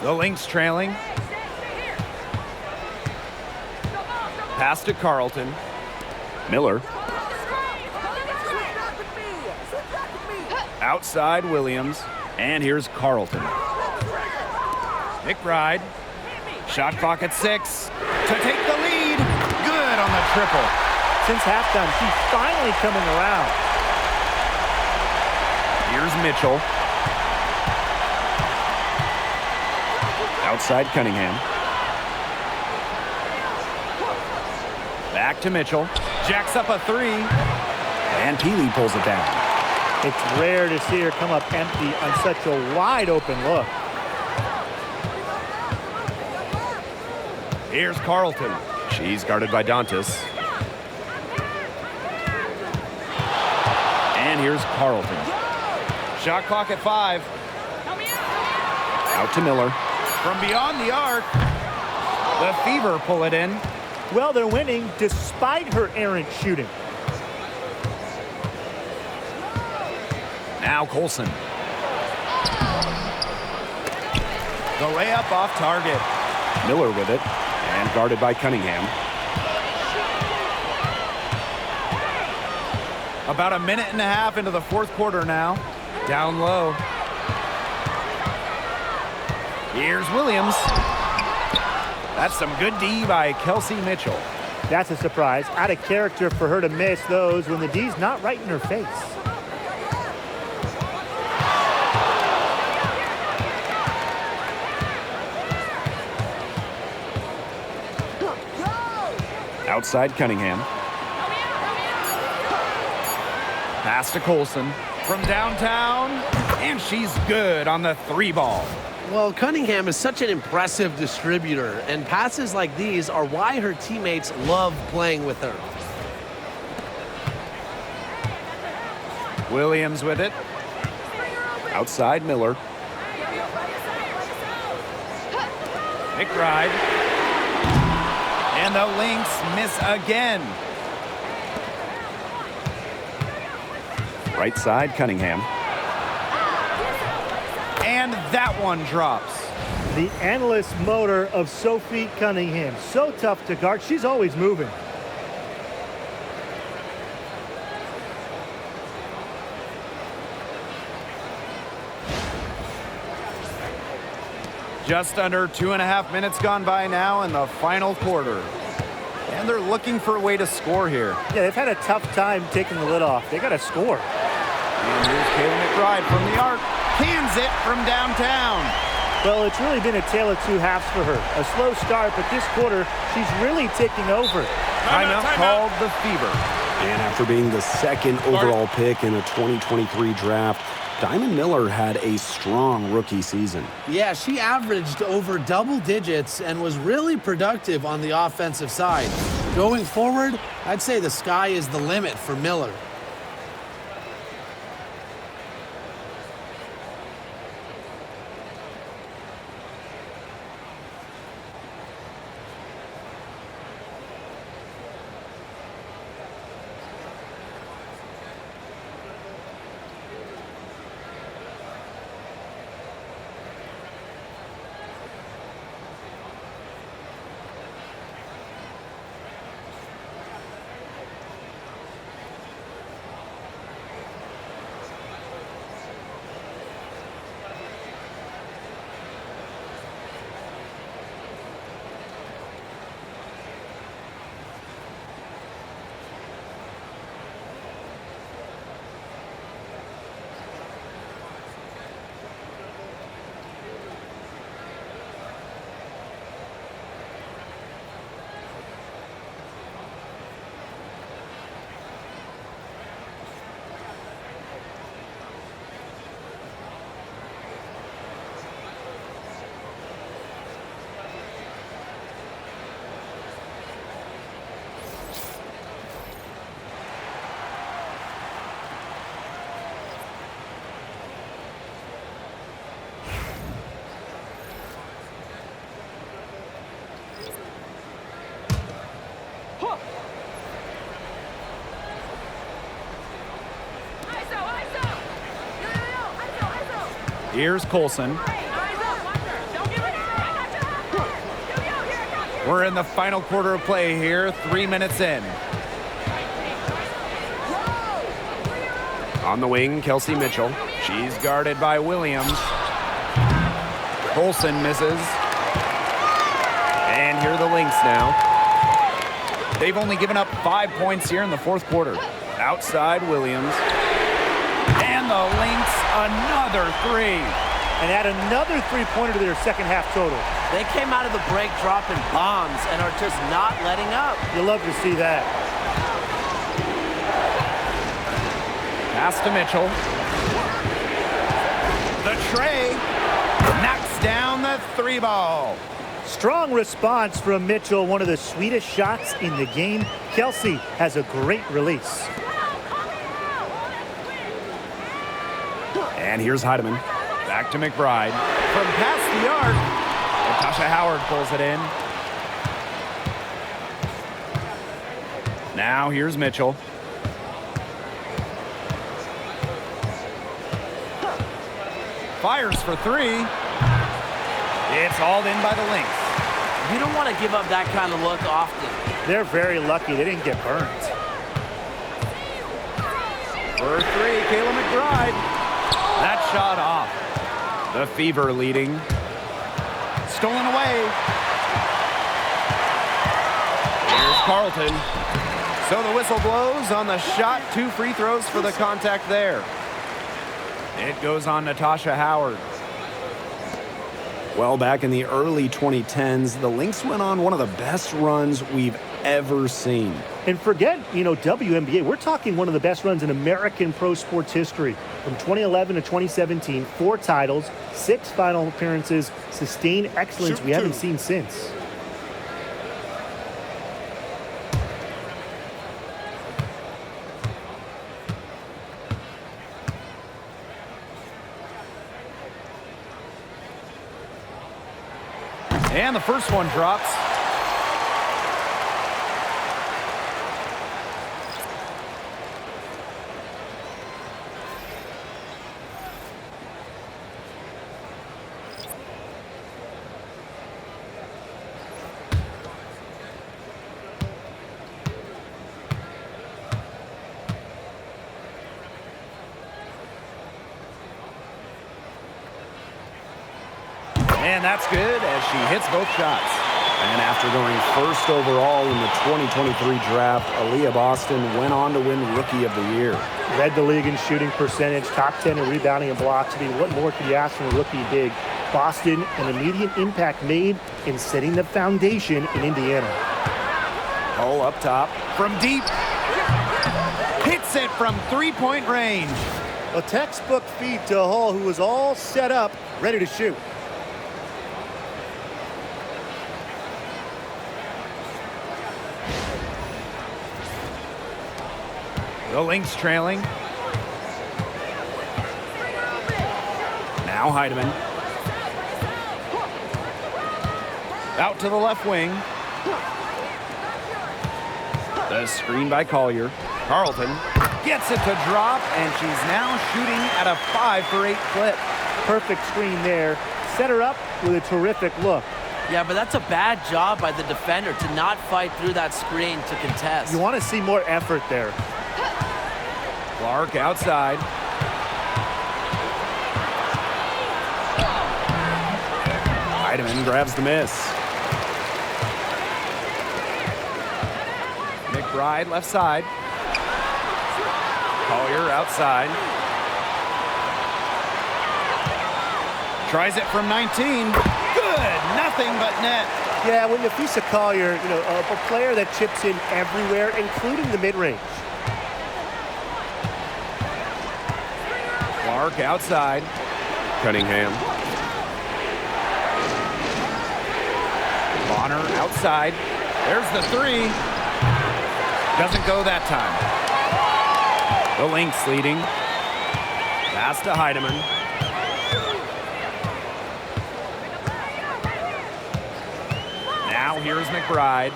The Lynx trailing. Pass to Carlton. Miller. Outside Williams. And here's Carlton. McBride. Shot clock at 6 to take the lead. Good on the triple. Since halftime, she's finally coming around. Here's Mitchell. Outside Cunningham. Back to Mitchell. Jacks up a 3. And Peely pulls it down. It's rare to see her come up empty on such a wide open look. Here's Carlton. She's guarded by Dantas. And here's Carlton. Shot clock at 5. Out to Miller. From beyond the arc, the Fever pull it in. Well, they're winning despite her errant shooting. Now Colson. The layup off target. Miller with it, and guarded by Cunningham. About a minute and a half into the fourth quarter now. Down low. Here's Williams. That's some good D by Kelsey Mitchell. That's a surprise. Out of character for her to miss those when the D's not right in her face. Outside Cunningham. Pass to Colson from downtown, and she's good on the 3 ball. Well, Cunningham is such an impressive distributor, and passes like these are why her teammates love playing with her. Williams with it. Outside Miller. McBride. And the Lynx miss again. Right side, Cunningham. And that one drops. The endless motor of Sophie Cunningham. So tough to guard. She's always moving. Just under 2.5 minutes gone by now in the final quarter. And they're looking for a way to score here. Yeah, they've had a tough time taking the lid off. They got to score. And here's Kayla McBride from the arc. Cans it from downtown. Well, it's really been a tale of 2 halves for her. A slow start, but this quarter, she's really taking over. Timeout called the Fever. And after being the 2nd overall pick in the 2023 draft, Diamond Miller had a strong rookie season. Yeah, she averaged over double digits and was really productive on the offensive side. Going forward, I'd say the sky is the limit for Miller. Here's Colson. We're in the final quarter of play here, 3 minutes in. On the wing, Kelsey Mitchell. She's guarded by Williams. Colson misses. And here are the Lynx now. They've only given up 5 points here in the fourth quarter. Outside Williams. And the Lynx, another three. And add another three-pointer to their second half total. They came out of the break dropping bombs and are just not letting up. You'll love to see that. Pass to Mitchell. The tray knocks down the three ball. Strong response from Mitchell, one of the sweetest shots in the game. Kelsey has a great release. And here's Heidemann. Back to McBride. From past the arc, Natasha Howard pulls it in. Now here's Mitchell. Fires for three. It's hauled in by the Lynx. You don't want to give up that kind of look often. They're very lucky they didn't get burned. For three, Kayla McBride. That shot off. The Fever leading. Stolen away. Here's Carlton. So the whistle blows on the shot. 2 free throws for the contact there. It goes on Natasha Howard. Well, back in the early 2010s, the Lynx went on one of the best runs we've ever seen. And forget, WNBA. We're talking one of the best runs in American pro sports history. From 2011 to 2017, 4 titles, 6 final appearances, sustained excellence we haven't seen since. And the first one drops. And that's good as she hits both shots. And after going first overall in the 2023 draft, Aaliyah Boston went on to win Rookie of the Year. Led the league in shooting percentage, top 10 in rebounding and blocks. What more could you ask from a rookie big? Boston, an immediate impact made in setting the foundation in Indiana. Hull up top from deep. Hits it from three-point range. A textbook feed to Hull, who was all set up, ready to shoot. The Lynx trailing. Now Heidemann. Out to the left wing. The screen by Collier. Carlton gets it to drop, and she's now shooting at a 5 for 8 clip. Perfect screen there. Set her up with a terrific look. Yeah, but that's a bad job by the defender to not fight through that screen to contest. You want to see more effort there. Clark outside. Heidemann grabs the miss. McBride left side. Collier outside. Tries it from 19. Good, nothing but net. Yeah, when Nafisa Collier, a player that chips in everywhere, including the mid-range. Clark outside. Cunningham. Bonner outside. There's the three. Doesn't go that time. The Lynx leading. Pass to Heidemann. Now here's McBride.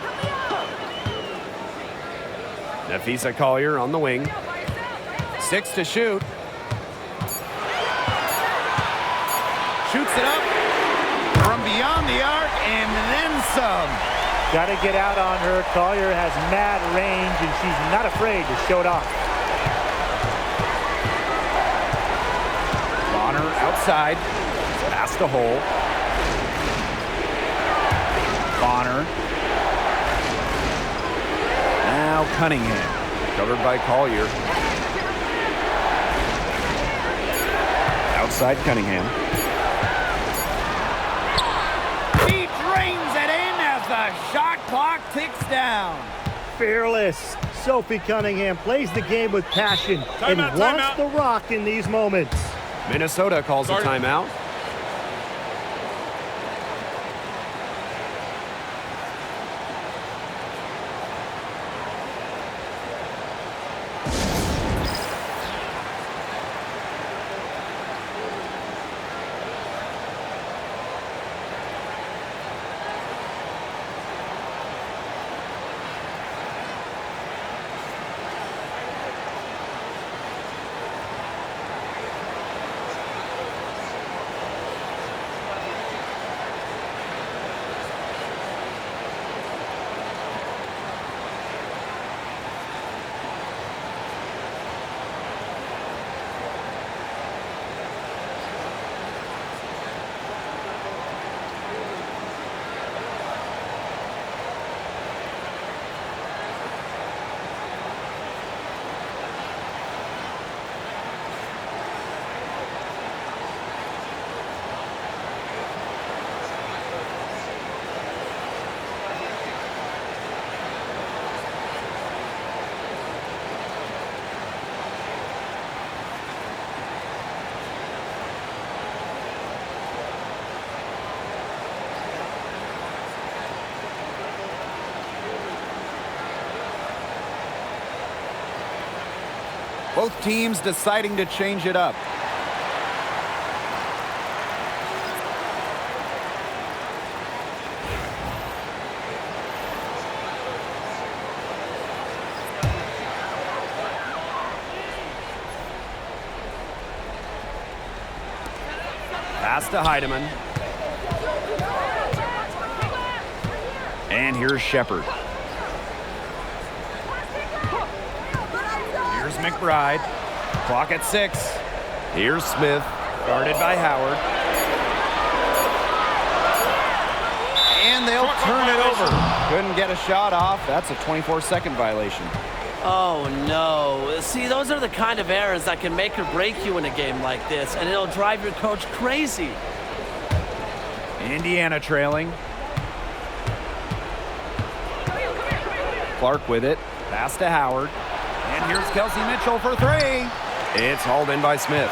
Nafisa Collier on the wing. 6 to shoot. Shoots it up from beyond the arc and then some. Got to get out on her. Collier has mad range, and she's not afraid to show it off. Bonner outside. Past the hole. Bonner. Now Cunningham. Covered by Collier. Outside Cunningham. He drains it in as the shot clock ticks down. Fearless. Sophie Cunningham plays the game with passion and wants the rock in these moments. Minnesota calls a timeout. Both teams deciding to change it up. Pass to Heidemann. And here's Shepard. Here's McBride. Clock at 6. Here's Smith. Guarded by Howard. And they'll turn it over. Couldn't get a shot off. That's a 24-second violation. Oh, no. See, those are the kind of errors that can make or break you in a game like this, and it'll drive your coach crazy. Indiana trailing. Clark with it. Pass to Howard. And here's Kelsey Mitchell for 3. It's hauled in by Smith.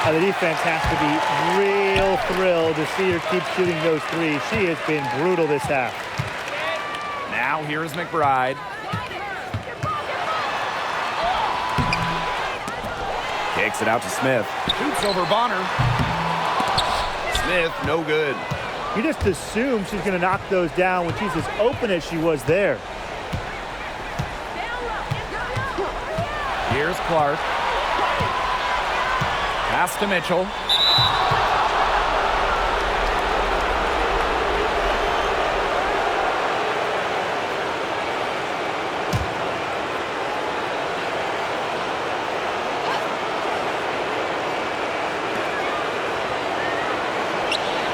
The defense has to be real thrilled to see her keep shooting those threes. She has been brutal this half. Now here's McBride. Takes it out to Smith. Shoots over Bonner. Smith, no good. You just assume she's going to knock those down when she's as open as she was there. Here's Clark. Pass to Mitchell.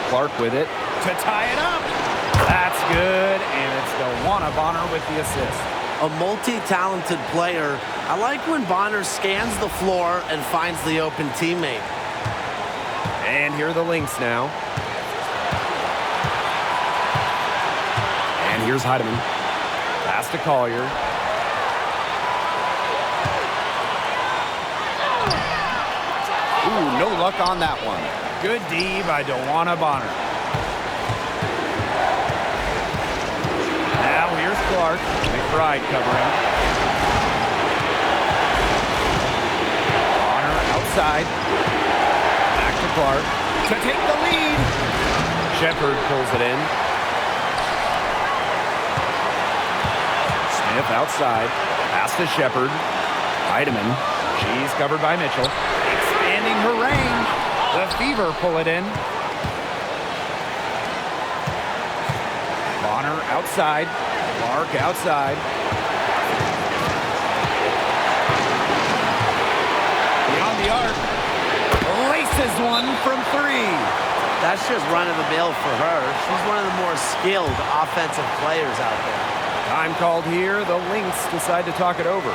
Clark with it to tie it up. That's good, and it's DeWanna Bonner with the assist. A multi-talented player. I like when Bonner scans the floor and finds the open teammate. And here are the LYNX now. And here's Heidemann. Pass to Collier. Ooh, no luck on that one. Good D by DeWanna Bonner. Now here's Clark. McBride covering. Bonner outside. Back to Clark to take the lead. Shepard pulls it in. Smith outside. Pass to Shepard. Heidemann. She's covered by Mitchell. Expanding her range. The Fever pull it in. Bonner outside. Clark outside. Beyond the arc. Laces one from 3. That's just run-of-the-mill for her. She's one of the more skilled offensive players out there. Time called here. The Lynx decide to talk it over.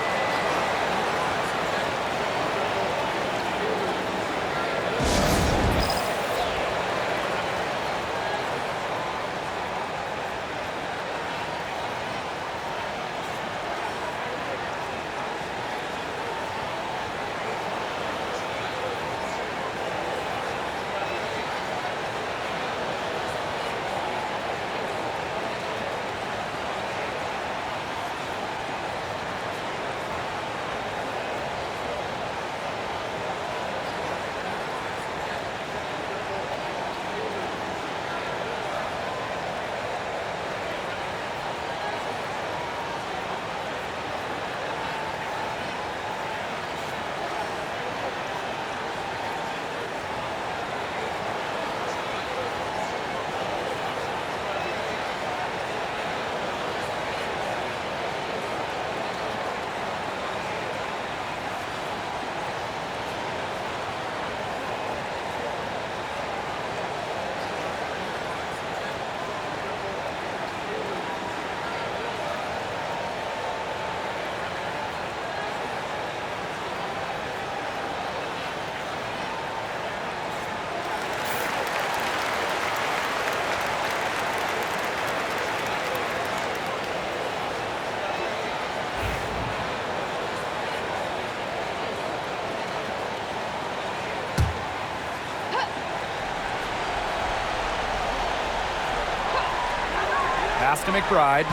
Pass to McBride.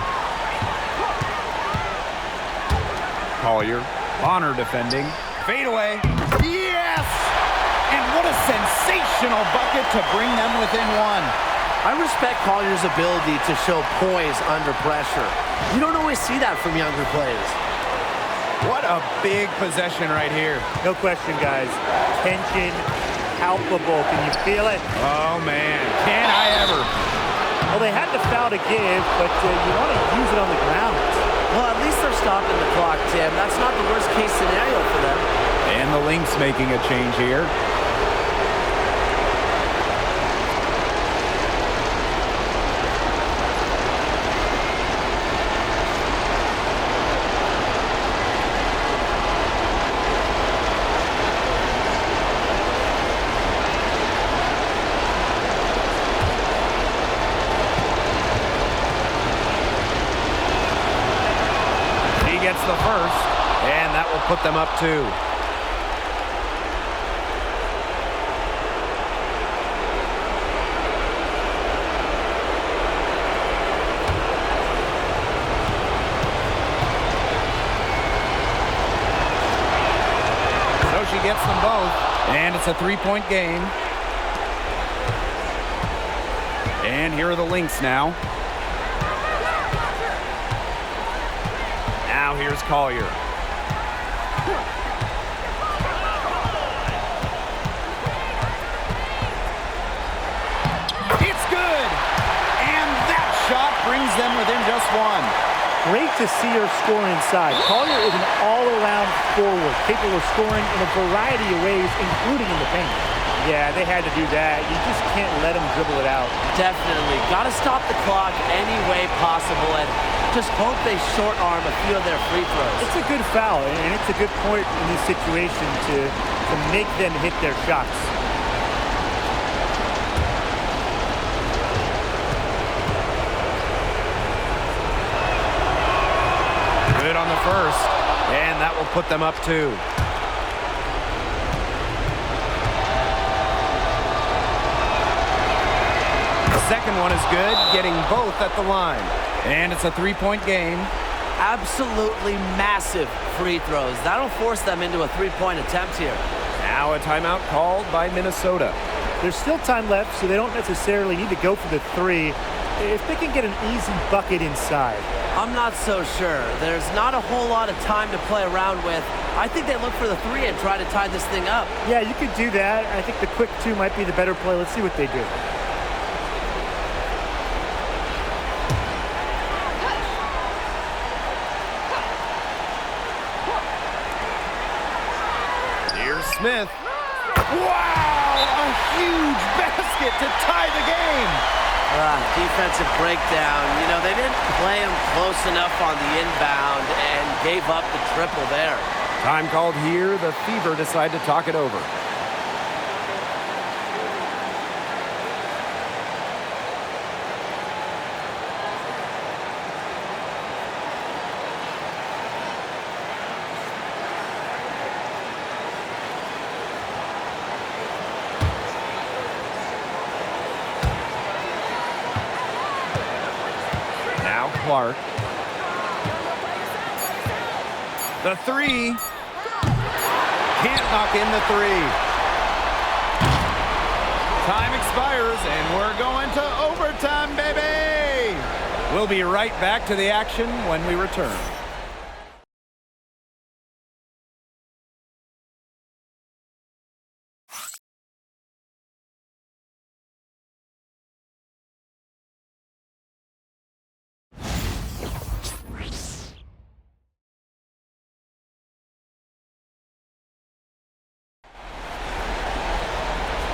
Collier. Bonner defending. Fade away. Yes! And what a sensational bucket to bring them within 1. I respect Collier's ability to show poise under pressure. You don't always see that from younger players. What a big possession right here. No question, guys. Tension, palpable. Can you feel it? Oh, man. Can I ever? Well, they had the foul to give, but you want to use it on the ground. Well, at least they're stopping the clock, Tim. That's not the worst-case scenario for them. And the Lynx making a change here. Gets the first, and that will put them up 2. So she gets them both, and it's a 3-point game. And here are the Lynx now. Now here's Collier. It's good! And that shot brings them within just 1. Great to see her score inside. Collier is an all-around forward, capable of scoring in a variety of ways, including in the paint. Yeah, they had to do that. You just can't let them dribble it out. Definitely. Got to stop the clock any way possible and just hope they short arm a few of their free throws. It's a good foul, and it's a good point in this situation to make them hit their shots. Good on the first, and that will put them up 2. Second one is good, getting both at the line. And it's a 3-point game. Absolutely massive free throws. That'll force them into a 3-point attempt here. Now a timeout called by Minnesota. There's still time left, so they don't necessarily need to go for the 3 if they can get an easy bucket inside. I'm not so sure. There's not a whole lot of time to play around with. I think they look for the 3 and try to tie this thing up. Yeah, you could do that. I think the quick 2 might be the better play. Let's see what they do. Smith. Wow! A huge basket to tie the game. Defensive breakdown. You know, they didn't play him close enough on the inbound and gave up the triple there. Time called here. The Fever decide to talk it over. Now Clark. The three. Can't knock in the three. Time expires, and we're going to overtime, baby! We'll be right back to the action when we return.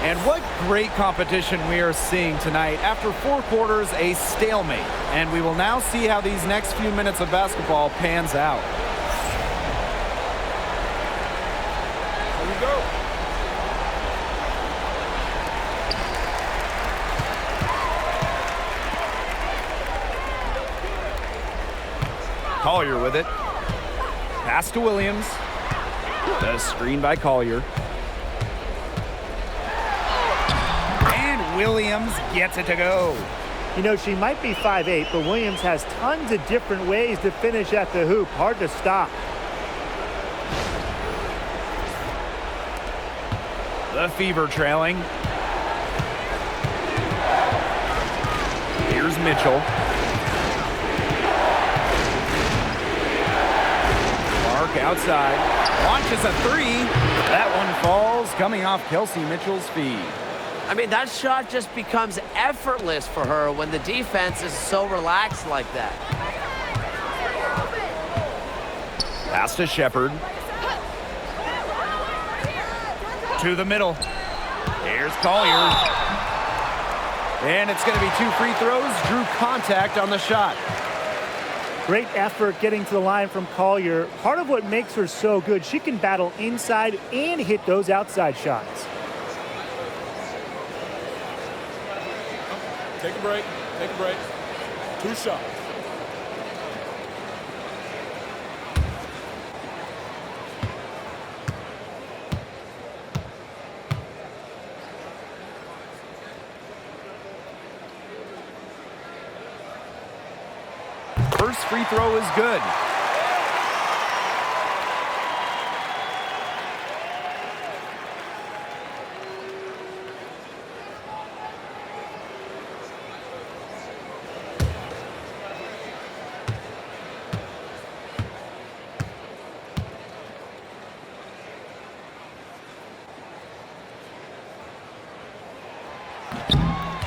And what great competition we are seeing tonight. After 4 quarters, a stalemate. And we will now see how these next few minutes of basketball pans out. Here we go. Collier with it. Pass to Williams. The screen by Collier. Williams gets it to go. You know, she might be 5'8", but Williams has tons of different ways to finish at the hoop. Hard to stop. The Fever trailing. Here's Mitchell. Clark outside. Launches a three. That one falls, coming off Kelsey Mitchell's feet. I mean, that shot just becomes effortless for her when the defense is so relaxed like that. Pass to Shepard. To the middle. Here's Collier. And it's going to be 2 free throws. Drew contact on the shot. Great effort getting to the line from Collier. Part of what makes her so good, she can battle inside and hit those outside shots. Take a break. Take a break. 2 shots. First free throw is good.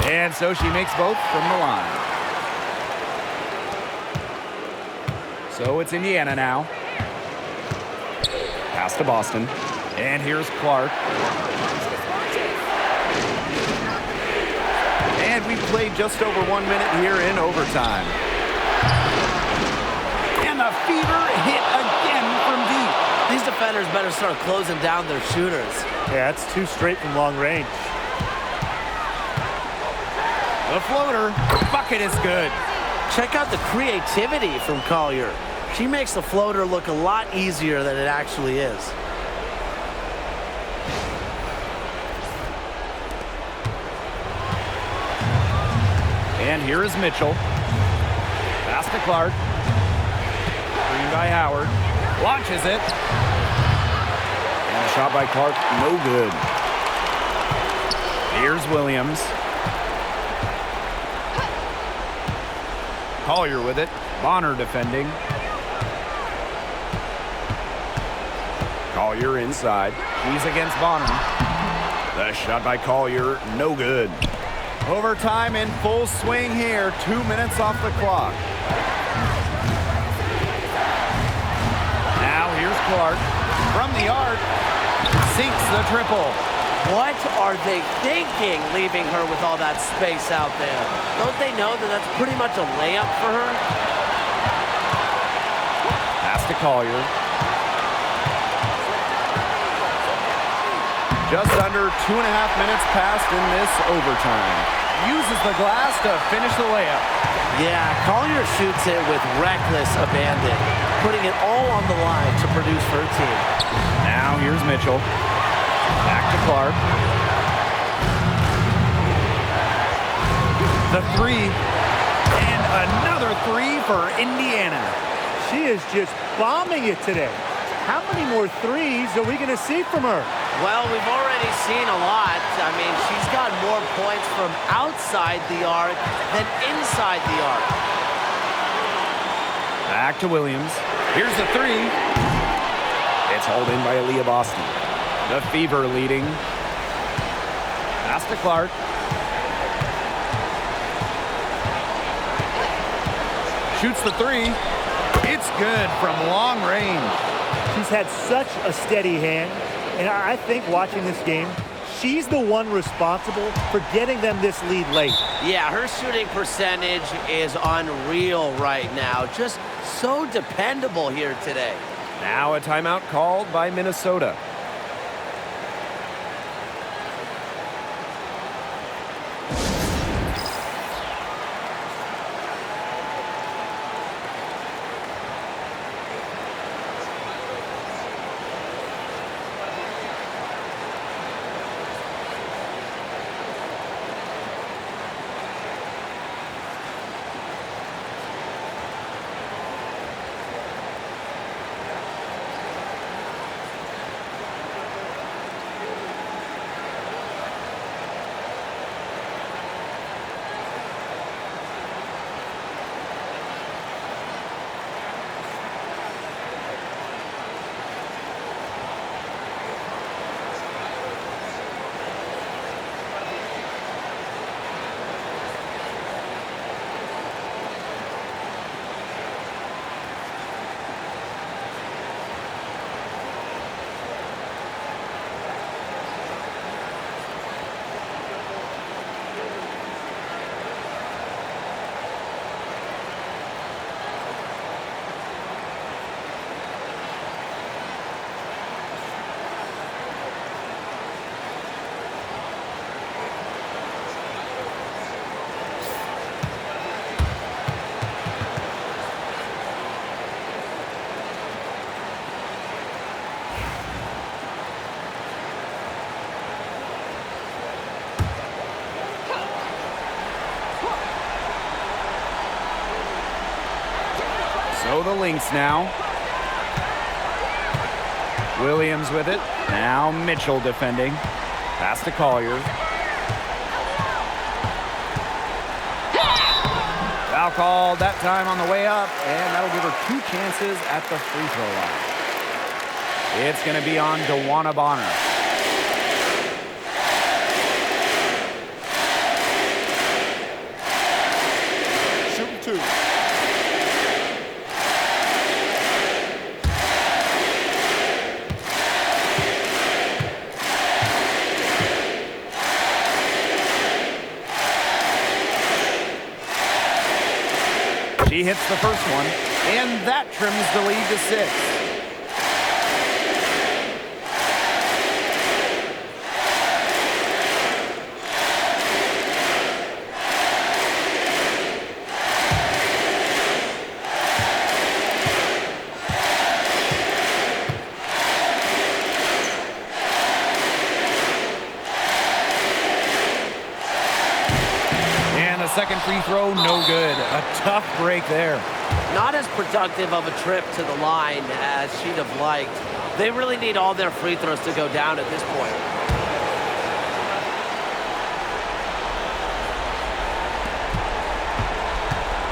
And so she makes both from the line. So it's Indiana now. Pass to Boston. And here's Clark. And we've played just over 1 minute here in overtime. And the Fever hit again from deep. These defenders better start closing down their shooters. Yeah, that's 2 straight from long range. The floater, bucket is good. Check out the creativity from Collier. She makes the floater look a lot easier than it actually is. And here is Mitchell. Pass to Clark. Screen by Howard. Launches it. And a shot by Clark, no good. Here's Williams. Collier with it. Bonner defending. Collier inside. He's against Bonner. The shot by Collier, no good. Overtime in full swing here. 2 minutes off the clock. Now here's Clark. From the arc. sinks the triple. What are they thinking, leaving her with all that space out there? Don't they know that that's pretty much a layup for her? Pass to Collier. Just under 2.5 minutes passed in this overtime. Uses the glass to finish the layup. Yeah, Collier shoots it with reckless abandon, putting it all on the line to produce for her team. Now here's Mitchell. Back to Clark. The three. And another three for Indiana. She is just bombing it today. How many more threes are we going to see from her? Well, we've already seen a lot. I mean, she's got more points from outside the arc than inside the arc. Back to Williams. Here's the three. It's hauled in by Aaliyah Boston. The Fever leading. Pass to Clark. Shoots the three. It's good from long range. She's had such a steady hand, and I think watching this game, she's the one responsible for getting them this lead late. Yeah, her shooting percentage is unreal right now. Just so dependable here today. Now a timeout called by Minnesota. So the LYNX now. Williams with it. Now Mitchell defending. Pass to Collier. Foul called that time on the way up, and that'll give her 2 chances at the free throw line. It's going to be on DeWanna Bonner. Shooting 2. She hits the first one, and that trims the lead to 6. And the second free throw, no good. A tough break there. Not as productive of a trip to the line as she'd have liked. They really need all their free throws to go down at this point.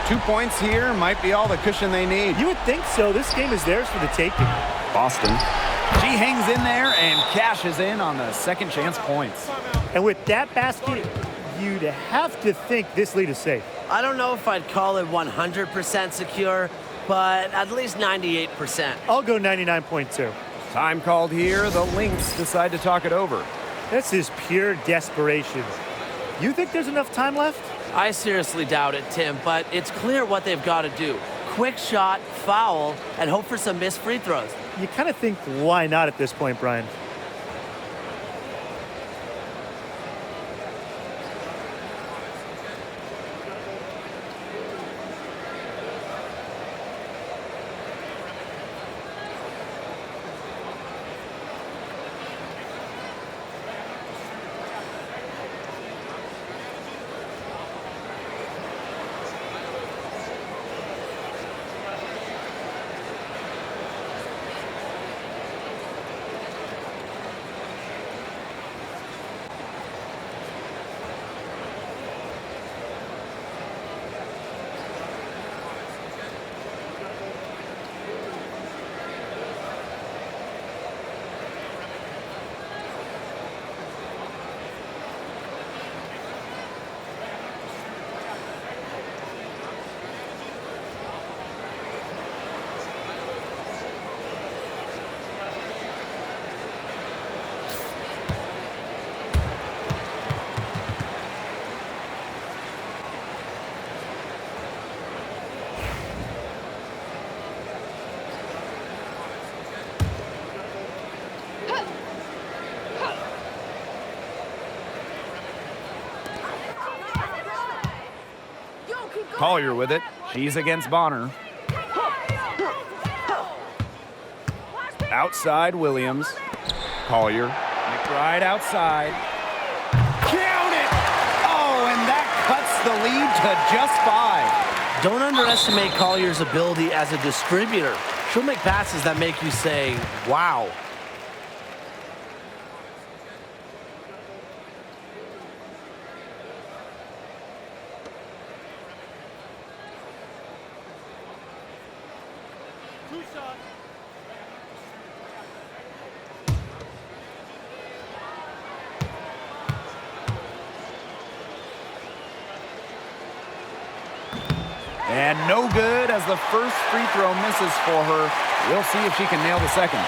Two points here might be all the cushion they need. You would think so. This game is theirs for the taking. Boston. She hangs in there and cashes in on the second chance points. And with that basket, you'd have to think this lead is safe. I don't know if I'd call it 100% secure, but at least 98%. I'll go 99.2. Time called here. The Lynx decide to talk it over. This is pure desperation. You think there's enough time left? I seriously doubt it, Tim, but it's clear what they've got to do. Quick shot, foul, and hope for some missed free throws. You kind of think, why not at this point, Brian? Collier with it. She's against Bonner. Outside, Williams. Collier. McBride outside. Count it! Oh, and that cuts the lead to just 5. Don't underestimate Collier's ability as a distributor. She'll make passes that make you say, wow. And no good as the first free throw misses for her. We'll see if she can nail the second.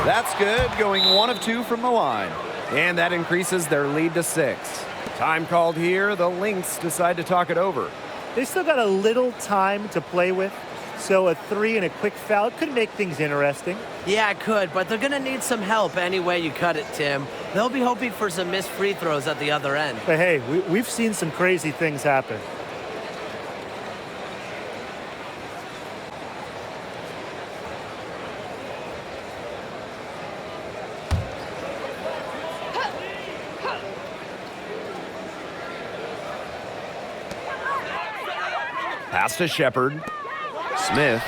That's good, going 1 of 2 from the line. And that increases their lead to 6. Time called here. The Lynx decide to talk it over. They still got a little time to play with, so a 3 and a quick foul could make things interesting. Yeah, it could, but they're going to need some help any way you cut it, Tim. They'll be hoping for some missed free throws at the other end. But hey, we've seen some crazy things happen. Pass to Shepard. Smith.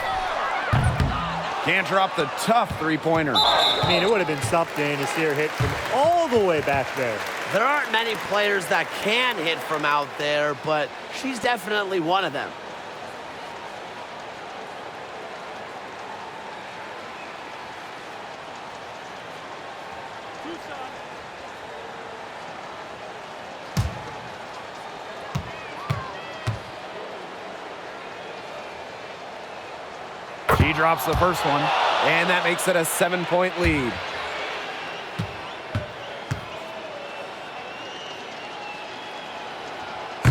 Can't drop the tough three-pointer. I mean, it would have been something to see her hit from all the way back there. There aren't many players that can hit from out there, but she's definitely one of them. She drops the first one, and that makes it a 7-point lead.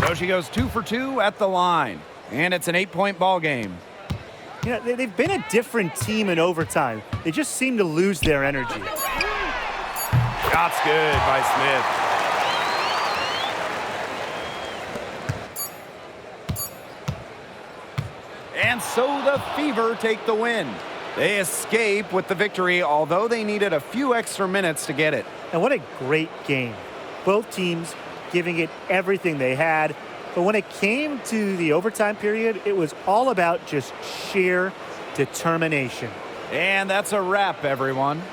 So she goes 2 for 2 at the line, and it's an 8-point ball game. You know, they've been a different team in overtime. They just seem to lose their energy. Shot's good by Smith. And so the Fever take the win. They escape with the victory, although they needed a few extra minutes to get it. And what a great game. Both teams giving it everything they had. But when it came to the overtime period, it was all about just sheer determination. And that's a wrap, everyone.